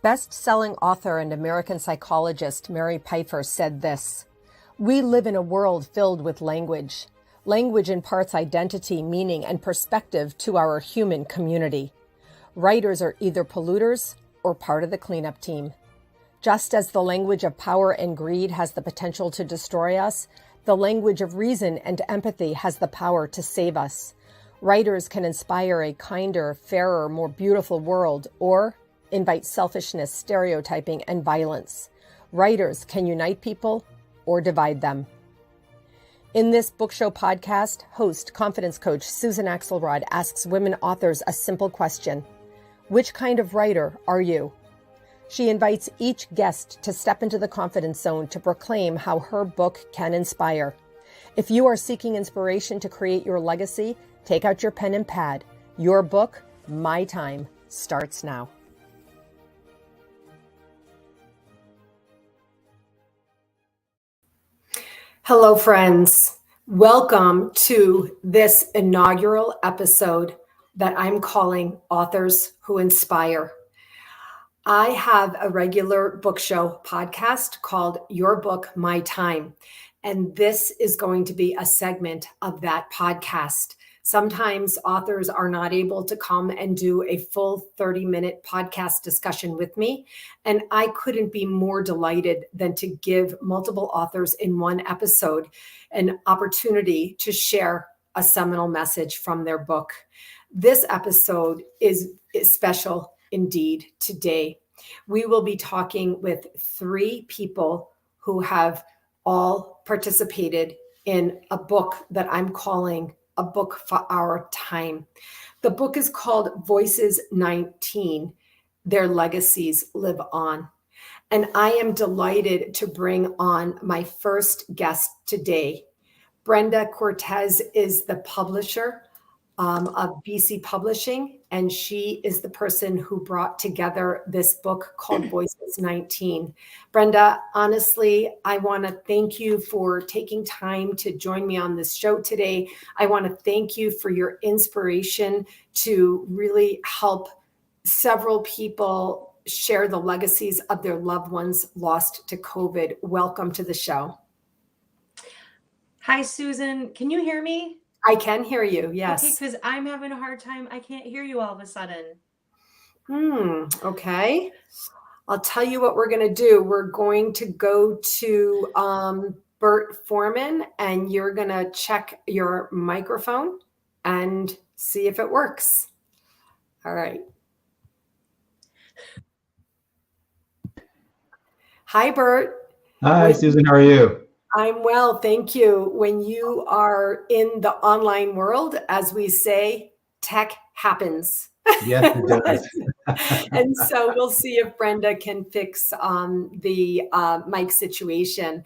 Best-selling author and American psychologist Mary Pfeiffer said this: "We live in a world filled with language. Language imparts identity, meaning, and perspective to our human community. Writers are either polluters or part of the cleanup team. Just as the language of power and greed has the potential to destroy us, the language of reason and empathy has the power to save us. Writers can inspire a kinder, fairer, more beautiful world, or invite selfishness, stereotyping, and violence. Writers can unite people or divide them." In this book show podcast, host, confidence coach Susan Axelrod asks women authors a simple question: which kind of writer are you? She invites each guest to step into the confidence zone to proclaim how her book can inspire. If you are seeking inspiration to create your legacy, take out your pen and pad. Your book, My Time, starts now. Hello, friends. Welcome to this inaugural episode that I'm calling Authors Who Inspire. I have a regular book show podcast called Your Book, My Time, and this is going to be a segment of that podcast. Sometimes authors are not able to come and do a full 30-minute podcast discussion with me, and I couldn't be more delighted than to give multiple authors in one episode an opportunity to share a seminal message from their book. This episode is special indeed today. We will be talking with three people who have all participated in a book that I'm calling A Book for Our Time. The book is called Voices 19, Their Legacies Live On. And I am delighted to bring on my first guest today. Brenda Cortez is the publisher of BC Publishing, and she is the person who brought together this book called Voices 19. Brenda, honestly, I want to thank you for taking time to join me on this show today. I want to thank you for your inspiration to really help several people share the legacies of their loved ones lost to COVID. Welcome to the show. Hi, Susan. Can you hear me? I can hear you, yes. Okay, because I'm having a hard time. I can't hear you all of a sudden. Okay. I'll tell you what we're going to do. We're going to go to Bert Foreman, and you're going to check your microphone and see if it works. All right. Hi, Bert. Hi, Susan. How are you? I'm well, thank you. When you are in the online world, as we say, tech happens. Yes, it does. And so we'll see if Brenda can fix the mic situation.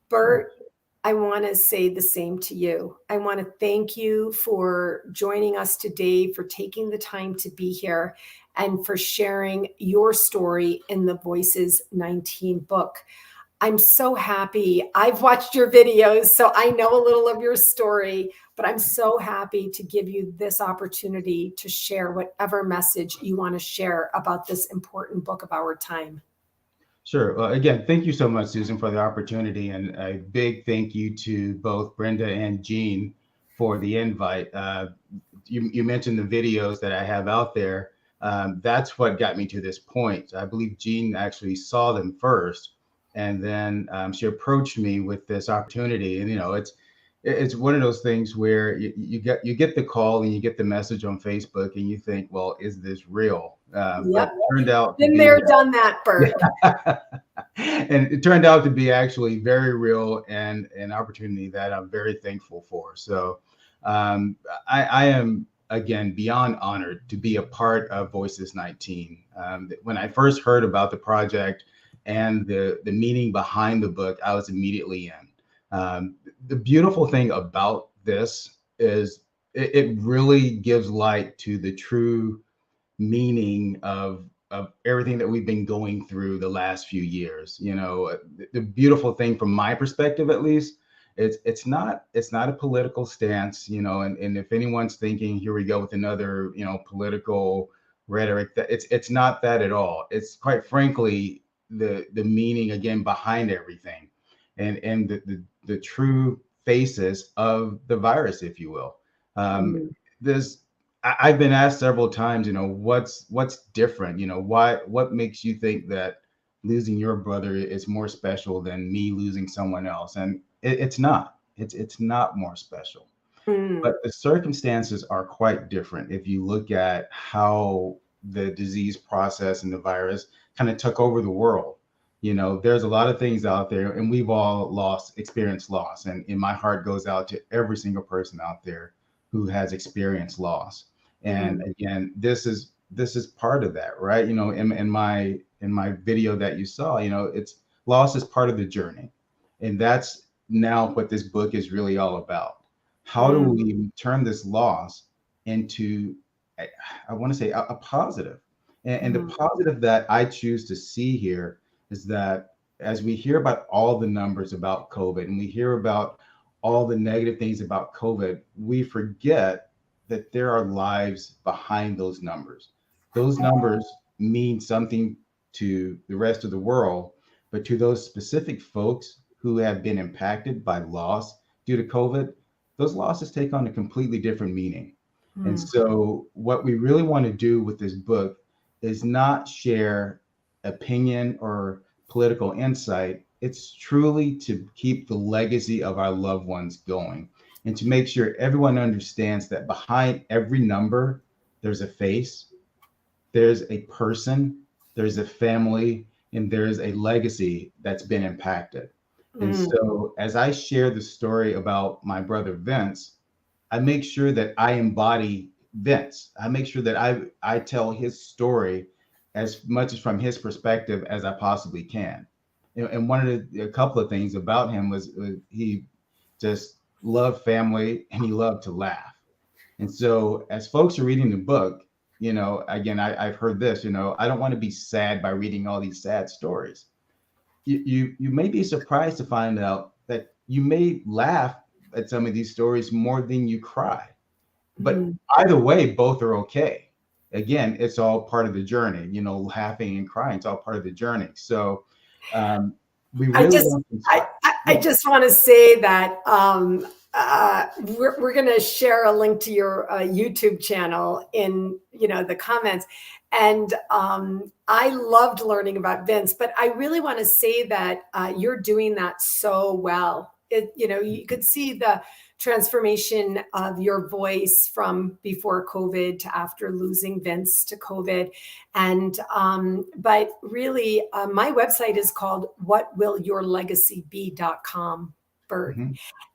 Bert, I want to say the same to you. I want to thank you for joining us today, for taking the time to be here, and for sharing your story in the Voices 19 book. I'm so happy. I've watched your videos, so I know a little of your story, but I'm so happy to give you this opportunity to share whatever message you want to share about this important book of our time. Sure. Well, again, thank you so much, Susan, for the opportunity, and a big thank you to both Brenda and Jean for the invite. You mentioned the videos that I have out there. That's what got me to this point. I believe Jean actually saw them first. And then she approached me with this opportunity, and it's one of those things where you get the call and you get the message on Facebook, and you think, well, is this real? Yep. But it turned out been there, done that, Bert. And it turned out to be actually very real and an opportunity that I'm very thankful for. So I am again beyond honored to be a part of Voices 19. When I first heard about the project and the meaning behind the book, I was immediately in. The beautiful thing about this is it really gives light to the true meaning of everything that we've been going through the last few years. The beautiful thing from my perspective, at least, it's not a political stance, and if anyone's thinking, here we go with another, political rhetoric. That it's not that at all. It's quite frankly the meaning again behind everything, and the true faces of the virus, if you will. Mm. There's I've been asked several times, what's different? What makes you think that losing your brother is more special than me losing someone else? And it's not. It's not more special. Mm. But the circumstances are quite different if you look at how the disease process and the virus kind of took over the world. There's a lot of things out there, and we've all experienced loss. And my heart goes out to every single person out there who has experienced loss. And again, this is part of that, right? In my video that you saw, it's loss is part of the journey. And that's now what this book is really all about. How do we turn this loss into, I want to say, a positive? And the positive that I choose to see here is that as we hear about all the numbers about COVID and we hear about all the negative things about COVID, we forget that there are lives behind those numbers. Those numbers mean something to the rest of the world, but to those specific folks who have been impacted by loss due to COVID, those losses take on a completely different meaning. And so what we really want to do with this book is not share opinion or political insight. It's truly to keep the legacy of our loved ones going and to make sure everyone understands that behind every number, there's a face, there's a person, there's a family, and there's a legacy that's been impacted. And so as I share the story about my brother Vince, I make sure that I embody Vince. I make sure that I tell his story as much as from his perspective as I possibly can. And one of a couple of things about him was he just loved family and he loved to laugh. And so as folks are reading the book, again, I've heard this, I don't want to be sad by reading all these sad stories. You may be surprised to find out that you may laugh at some of these stories more than you cry. But either way, both are okay. Again, it's all part of the journey, laughing and crying. It's all part of the journey. So we really I just want to say that we're going to share a link to your YouTube channel in the comments. And I loved learning about Vince, but I really want to say that you're doing that so well. You could see the transformation of your voice from before COVID to after losing Vince to COVID. And, but really my website is called whatwillyourlegacybe.com. Bert.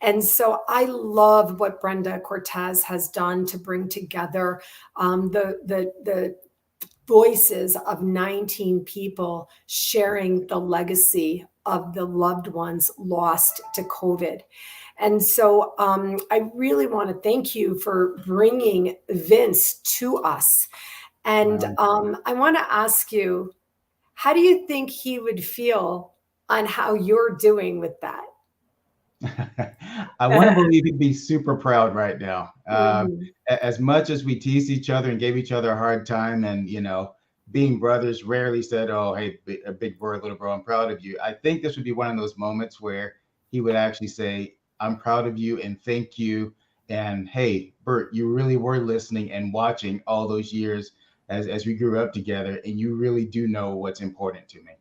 And so I love what Brenda Cortez has done to bring together the voices of 19 people sharing the legacy of the loved ones lost to COVID. And so I really want to thank you for bringing Vince to us. And I want to ask you, how do you think he would feel on how you're doing with that? I want to believe he'd be super proud right now. As much as we teased each other and gave each other a hard time, and being brothers, rarely said, "Oh, hey, a big bro, little bro, I'm proud of you." I think this would be one of those moments where he would actually say, "I'm proud of you and thank you." And hey, Bert, you really were listening and watching all those years as we grew up together, and you really do know what's important to me.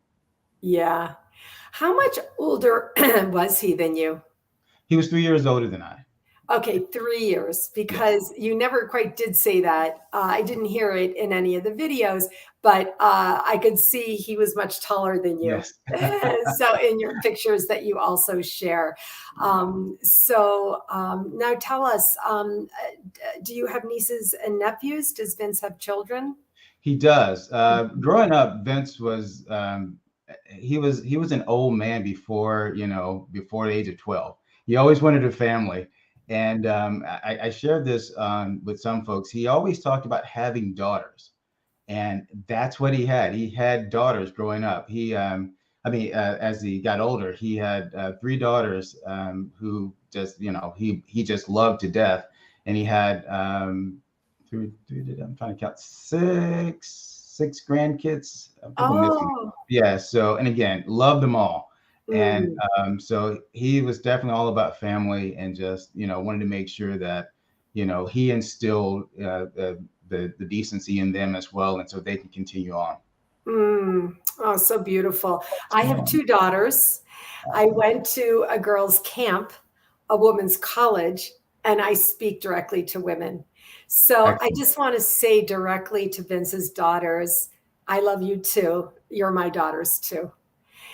Yeah. How much older was he than you? He was 3 years older than I. Okay, 3 years, because you never quite did say that. I didn't hear it in any of the videos, but I could see he was much taller than you. Yes. So in your pictures that you also share. Now tell us, do you have nieces and nephews? Does Vince have children? He does. Growing up, Vince was he was an old man before the age of 12. He always wanted a family. And I shared this with some folks. He always talked about having daughters, and that's what he had. He had daughters growing up. As he got older, he had 3 daughters who just, he just loved to death. And he had 3, I'm trying to count six grandkids. I think I'm missing. Oh, Yeah. So, and again, loved them all. And mm, so he was definitely all about family and just, wanted to make sure that, he instilled the decency in them as well. And so they can continue on. oh, so beautiful. I have Yeah. two daughters. I went to a girls' camp, a women's college, and I speak directly to women. So I Excellent. just want to say directly to Vince's daughters, I love you too. You're my daughters too.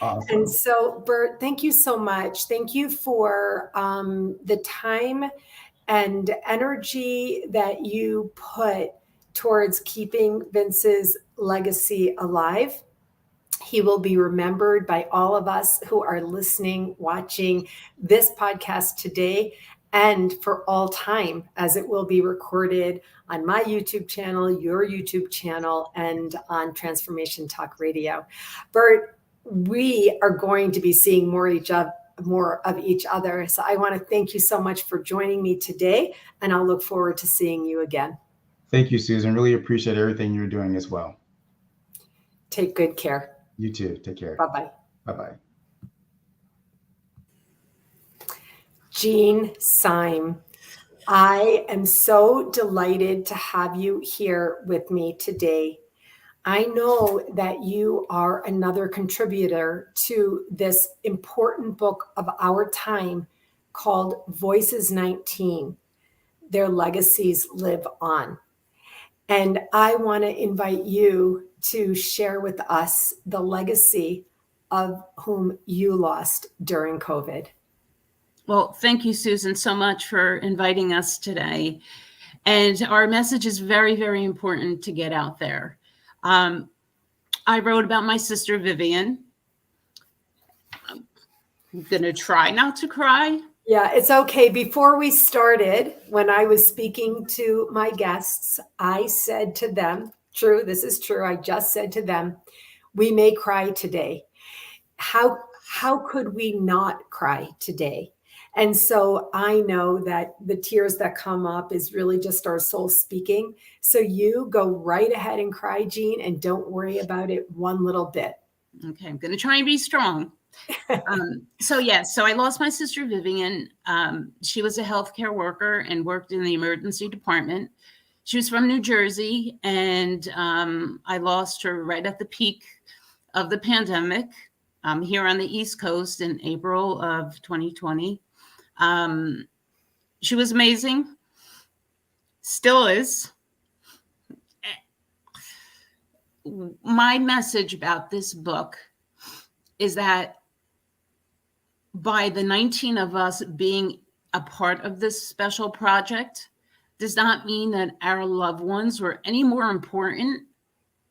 And Awesome. so, Bert, thank you so much. Thank you for the time and energy that you put towards keeping Vince's legacy alive. He will be remembered by all of us who are listening, watching this podcast today, and for all time, as it will be recorded on my YouTube channel, your YouTube channel, and on Transformation Talk Radio. Bert, we are going to be seeing more of each other. So I want to thank you so much for joining me today, and I'll look forward to seeing you again. Thank you, Susan. Really appreciate everything you're doing as well. Take good care. You too. Take care. Bye-bye. Bye-bye. Jean Sime, I am so delighted to have you here with me today. I know that you are another contributor to this important book of our time called Voices 19, Their Legacies Live On. And I want to invite you to share with us the legacy of whom you lost during COVID. Well, thank you, Susan, so much for inviting us today. And our message is very, very important to get out there. I wrote about my sister, Vivian. I'm going to try not to cry. Yeah, it's okay. Before we started, when I was speaking to my guests, I said to them, this is true. I just said to them, we may cry today. How could we not cry today? And so I know that the tears that come up is really just our soul speaking. So you go right ahead and cry, Jean, and don't worry about it one little bit. Okay, I'm going to try and be strong. So I lost my sister, Vivian. She was a healthcare worker and worked in the emergency department. She was from New Jersey, and I lost her right at the peak of the pandemic here on the East Coast in April of 2020. She was amazing, still is. My message about this book is that by the 19 of us being a part of this special project does not mean that our loved ones were any more important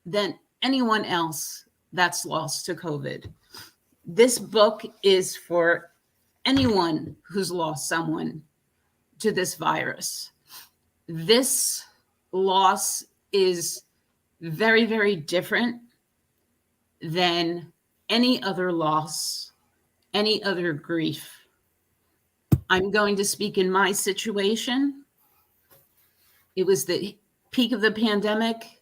than anyone else that's lost to COVID. This book is for anyone who's lost someone to this virus. This loss is very, very different than any other loss, any other grief. I'm going to speak in my situation. It was the peak of the pandemic.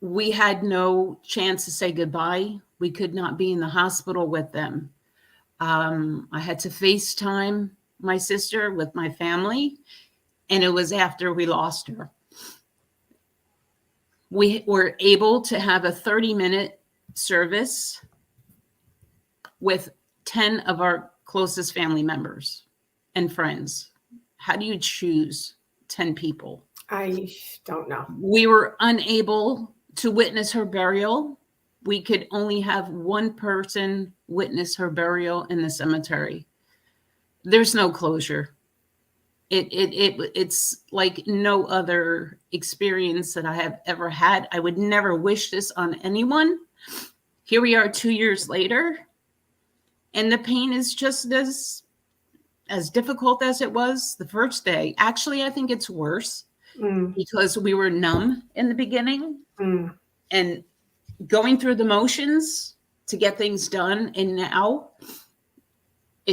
We had no chance to say goodbye. We could not be in the hospital with them. I had to FaceTime my sister with my family, and it was after we lost her. We were able to have a 30-minute service with 10 of our closest family members and friends. How do you choose 10 people? I don't know. We were unable to witness her burial. We could only have one person witness her burial in the cemetery. There's no closure. It's like no other experience that I have ever had. I would never wish this on anyone. Here we are 2 years later, and the pain is just as difficult as it was the first day. Actually, I think it's worse because we were numb in the beginning and going through the motions to get things done. And now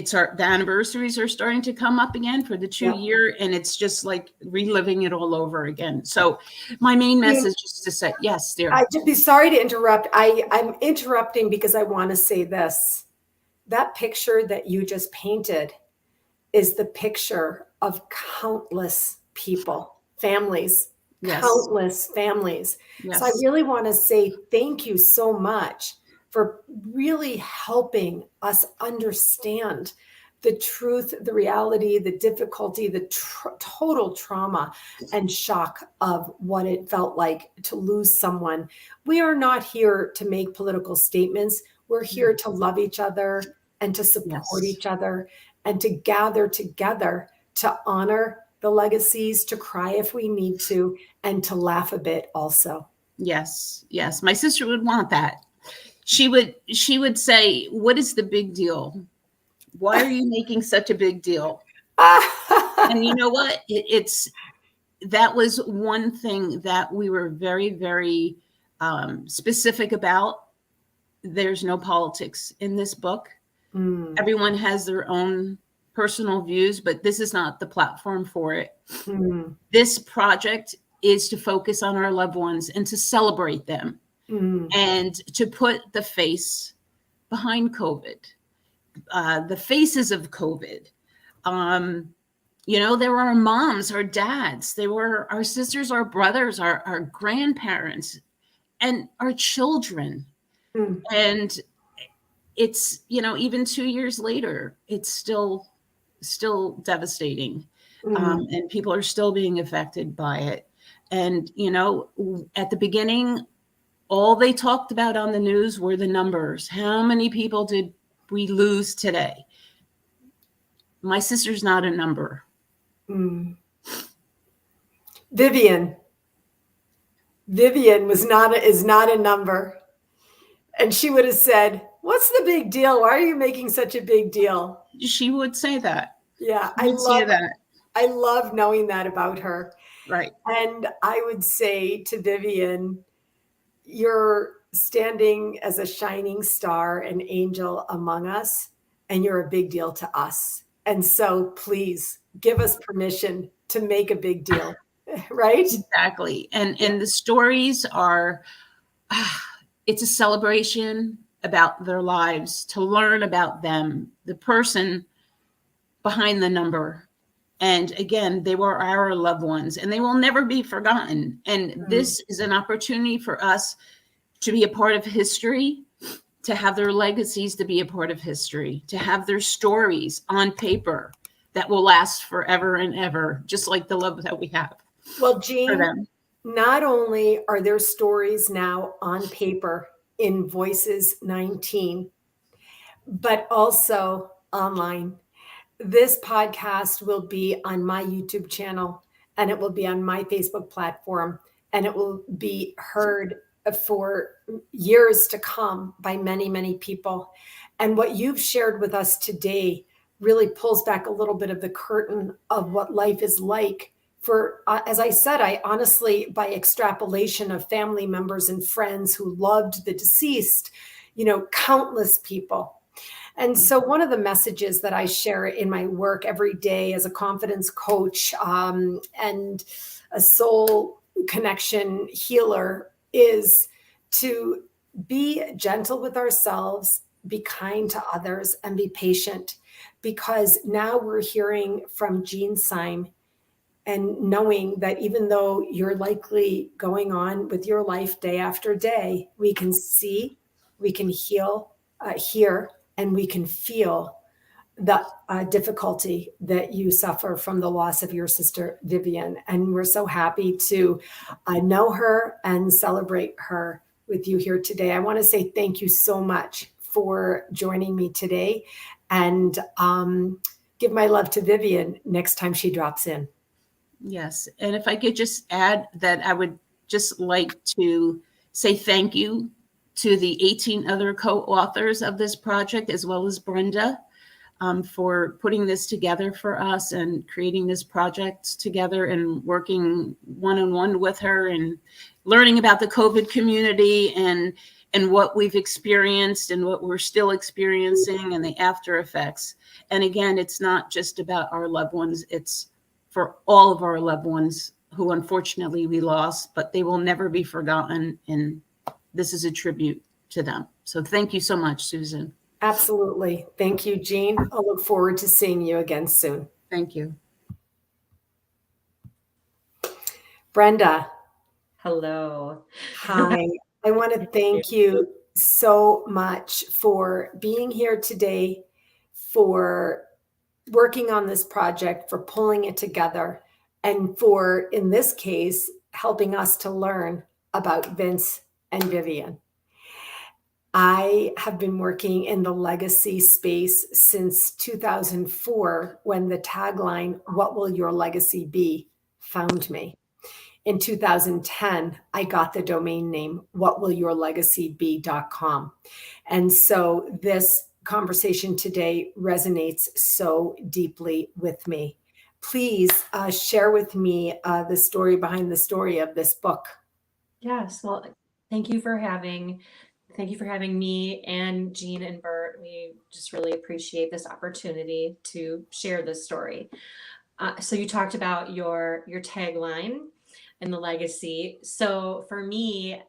the anniversaries are starting to come up again for the 2-year, and it's just like reliving it all over again. So my main message is to say, yes, dear. I'd be sorry to interrupt. I'm interrupting because I want to say this. That picture that you just painted is the picture of countless people, families, countless families. Yes. So I really want to say thank you so much for really helping us understand the truth, the reality, the difficulty, the total trauma and shock of what it felt like to lose someone. We are not here to make political statements. We're here to love each other and to support each other and to gather together to honor the legacies, to cry if we need to, and to laugh a bit also. Yes. Yes. My sister would want that. She would say, what is the big deal? Why are you making such a big deal? And you know what? That was one thing that we were very, very specific about. There's no politics in this book. Everyone has their own personal views, but this is not the platform for it. This project is to focus on our loved ones and to celebrate them and to put the face behind COVID. The faces of COVID. There were our moms, our dads, they were our sisters, our brothers, our grandparents, and our children. And it's, even 2 years later, it's still devastating. And people are still being affected by it. And, at the beginning, all they talked about on the news were the numbers. How many people did we lose today? My sister's not a number. Vivian is not a number. And she would have said, what's the big deal? Why are you making such a big deal? She would say that. Yeah, I love that. I love knowing that about her. Right. And I would say to Vivian, you're standing as a shining star, an angel among us, and you're a big deal to us. And so please give us permission to make a big deal, right? Exactly. And the stories are, it's a celebration about their lives, to learn about them, the person behind the number. And again, they were our loved ones and they will never be forgotten. And this is an opportunity for us to be a part of history, to have their legacies to be a part of history, to have their stories on paper that will last forever and ever, just like the love that we have. Well, Jean, not only are their stories now on paper in Voices 19, but also online. This podcast will be on my YouTube channel, and it will be on my Facebook platform, and it will be heard for years to come by many, many people. And what you've shared with us today really pulls back a little bit of the curtain of what life is like for, as I said, I honestly, by extrapolation of family members and friends who loved the deceased, countless people. And so one of the messages that I share in my work every day as a confidence coach and a soul connection healer is to be gentle with ourselves, be kind to others, and be patient. Because now we're hearing from Jean Sime and knowing that even though you're likely going on with your life day after day, we can see, we can hear, and we can feel the difficulty that you suffer from the loss of your sister, Vivian. And we're so happy to know her and celebrate her with you here today. I want to say thank you so much for joining me today, and give my love to Vivian next time she drops in. Yes. And if I could just add that I would just like to say thank you to the 18 other co-authors of this project, as well as Brenda, for putting this together for us and creating this project together and working one-on-one with her and learning about the COVID community and and what we've experienced and what we're still experiencing and the after effects. And again, it's not just about our loved ones, it's for all of our loved ones who unfortunately we lost, but they will never be forgotten. And this is a tribute to them. So thank you so much, Susan. Absolutely. Thank you, Jean. I'll look forward to seeing you again soon. Thank you. Brenda. Hello. Hi. I want to thank you so much for being here today, for working on this project, for pulling it together, and for, in this case, helping us to learn about Vince and Vivian. I have been working in the legacy space since 2004, when the tagline, "What will your legacy be?" found me. In 2010, I got the domain name whatwillyourlegacybe.com. And so this conversation today resonates so deeply with me. Please share with me the story behind the story of this book. Yes. Well, thank you for having me and Jean and Bert. We just really appreciate this opportunity to share this story. So you talked about your tagline and the legacy. So for me,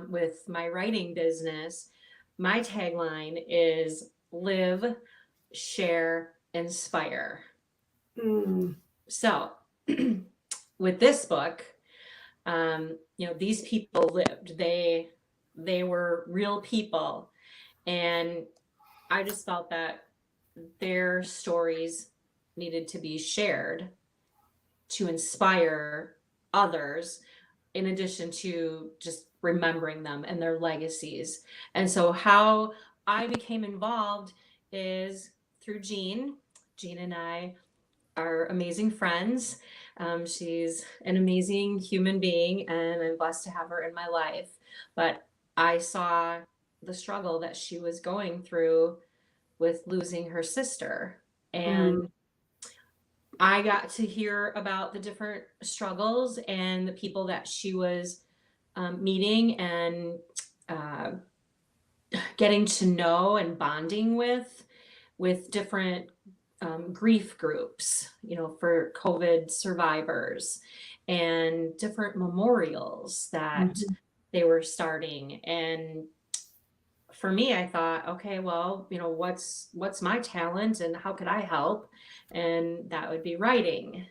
with my writing business, my tagline is live, share, inspire. So with this book, these people lived. They were real people, and I just felt that their stories needed to be shared to inspire others, in addition to just remembering them and their legacies. And so how I became involved is through Jean. Jean and I are amazing friends. She's an amazing human being, and I'm blessed to have her in my life. But I saw the struggle that she was going through with losing her sister. And I got to hear about the different struggles and the people that she was meeting and getting to know and bonding with different grief groups, for COVID survivors, and different memorials that they were starting. And for me, I thought, okay, well, what's my talent and how could I help? And that would be writing.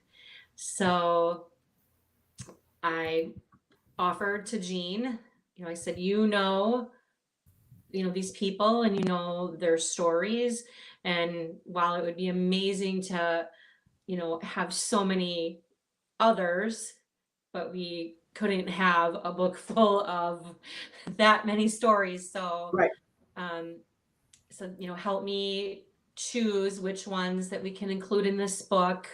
So I offered to Jean, I said, these people and their stories. And while it would be amazing to, have so many others, but we couldn't have a book full of that many stories. So, Right. Help me choose which ones that we can include in this book.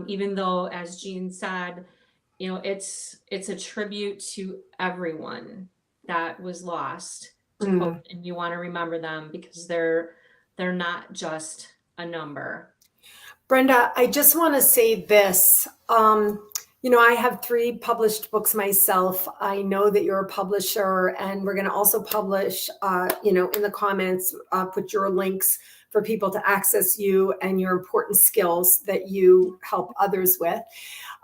Even though, as Jean said, it's a tribute to everyone that was lost to COVID, and you want to remember them because they're not just a number. Brenda, I just want to say this. I have 3 published books myself. I know that you're a publisher, and we're going to also publish, in the comments, put your links for people to access you and your important skills that you help others with.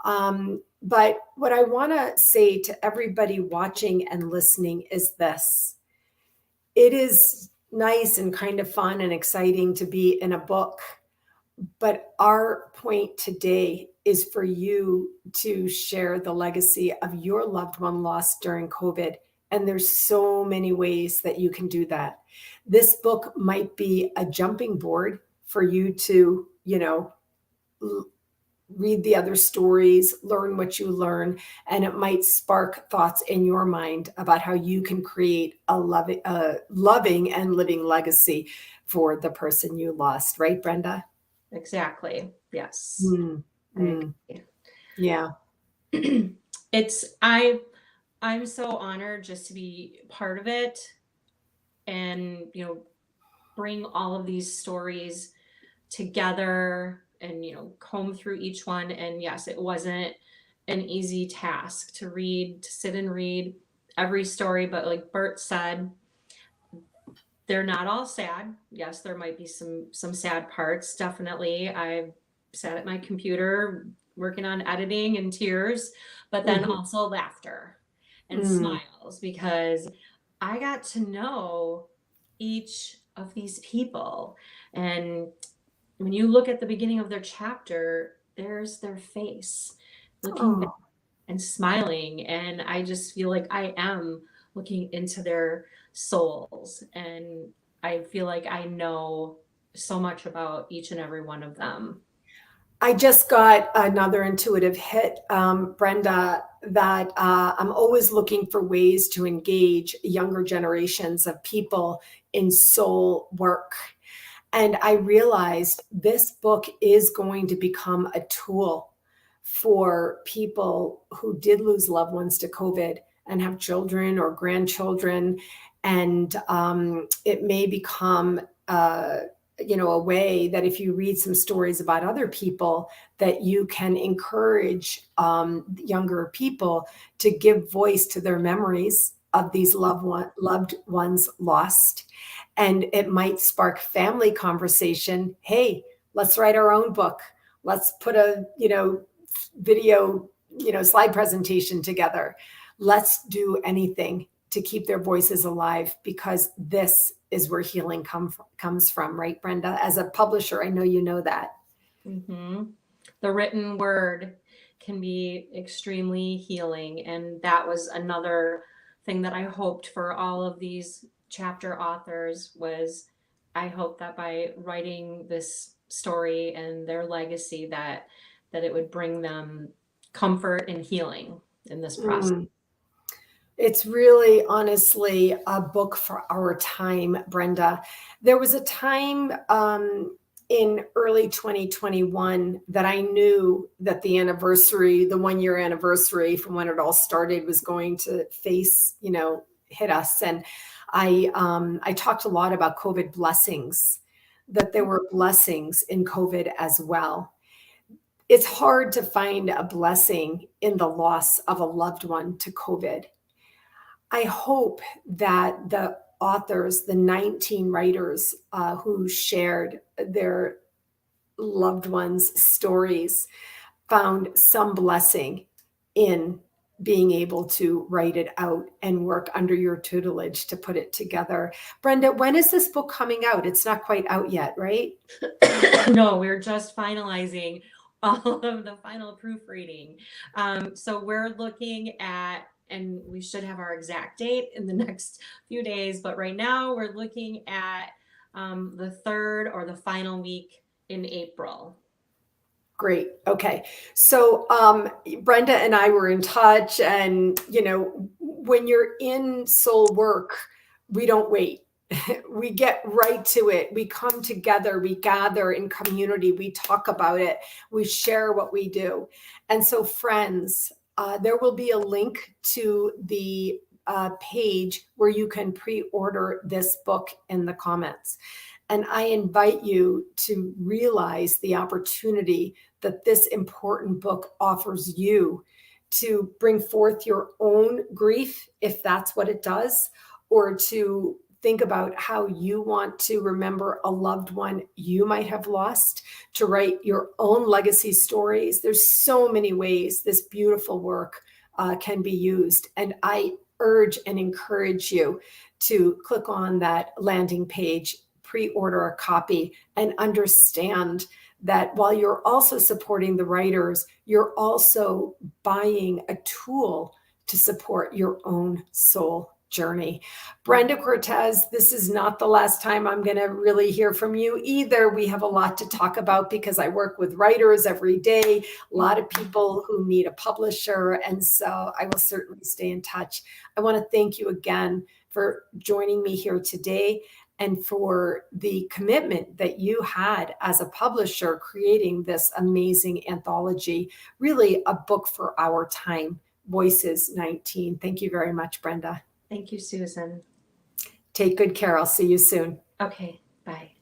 But what I want to say to everybody watching and listening is this. It is nice and kind of fun and exciting to be in a book. But our point today is for you to share the legacy of your loved one lost during COVID. And there's so many ways that you can do that. This book might be a jumping board for you to, read the other stories, learn what you learn, and it might spark thoughts in your mind about how you can create a loving and living legacy for the person you lost. Right, Brenda? Exactly. Yes. Yeah. I'm so honored just to be part of it and, bring all of these stories together and, comb through each one. And yes, it wasn't an easy task to sit and read every story. But like Bert said, they're not all sad. Yes, there might be some sad parts. Definitely. I've sat at my computer working on editing and tears, but then also laughter and smiles, because I got to know each of these people. And when you look at the beginning of their chapter, there's their face looking back and smiling. And I just feel like I am looking into their souls. And I feel like I know so much about each and every one of them. I just got another intuitive hit, Brenda, that I'm always looking for ways to engage younger generations of people in soul work. And I realized this book is going to become a tool for people who did lose loved ones to COVID and have children or grandchildren. And it may become a way that if you read some stories about other people, that you can encourage younger people to give voice to their memories of these loved ones lost. And it might spark family conversation. Hey, let's write our own book. Let's put a video slide presentation together. Let's do anything to keep their voices alive, because this is where healing comes from, right, Brenda? As a publisher, I know you know that. Mm-hmm. The written word can be extremely healing. And that was another thing that I hoped for all of these chapter authors, was I hope that by writing this story and their legacy, that it would bring them comfort and healing in this process. It's really, honestly, a book for our time, Brenda. There was a time in early 2021 that I knew that the 1-year anniversary from when it all started, was going to hit us. And I talked a lot about COVID blessings, that there were blessings in COVID as well. It's hard to find a blessing in the loss of a loved one to COVID. I hope that the authors, the 19 writers who shared their loved ones' stories, found some blessing in being able to write it out and work under your tutelage to put it together. Brenda, when is this book coming out? It's not quite out yet, right? No, we're just finalizing all of the final proofreading. So we're looking at, and we should have our exact date in the next few days, but right now we're looking at the 3rd or the final week in April. Great. Okay. So Brenda and I were in touch, and when you're in soul work, we don't wait. We get right to it. We come together, we gather in community, we talk about it, we share what we do. And so, friends, there will be a link to the page where you can pre-order this book in the comments. And I invite you to realize the opportunity that this important book offers you to bring forth your own grief, if that's what it does, or to think about how you want to remember a loved one you might have lost, to write your own legacy stories. There's so many ways this beautiful work can be used. And I urge and encourage you to click on that landing page, pre-order a copy, and understand that while you're also supporting the writers, you're also buying a tool to support your own soul journey. Brenda Cortez, this is not the last time I'm going to really hear from you either. We have a lot to talk about because I work with writers every day, a lot of people who need a publisher. And so I will certainly stay in touch. I want to thank you again for joining me here today, and for the commitment that you had as a publisher creating this amazing anthology, really a book for our time, Voices 19. Thank you very much, Brenda. Thank you, Susan. Take good care. I'll see you soon. Okay, bye.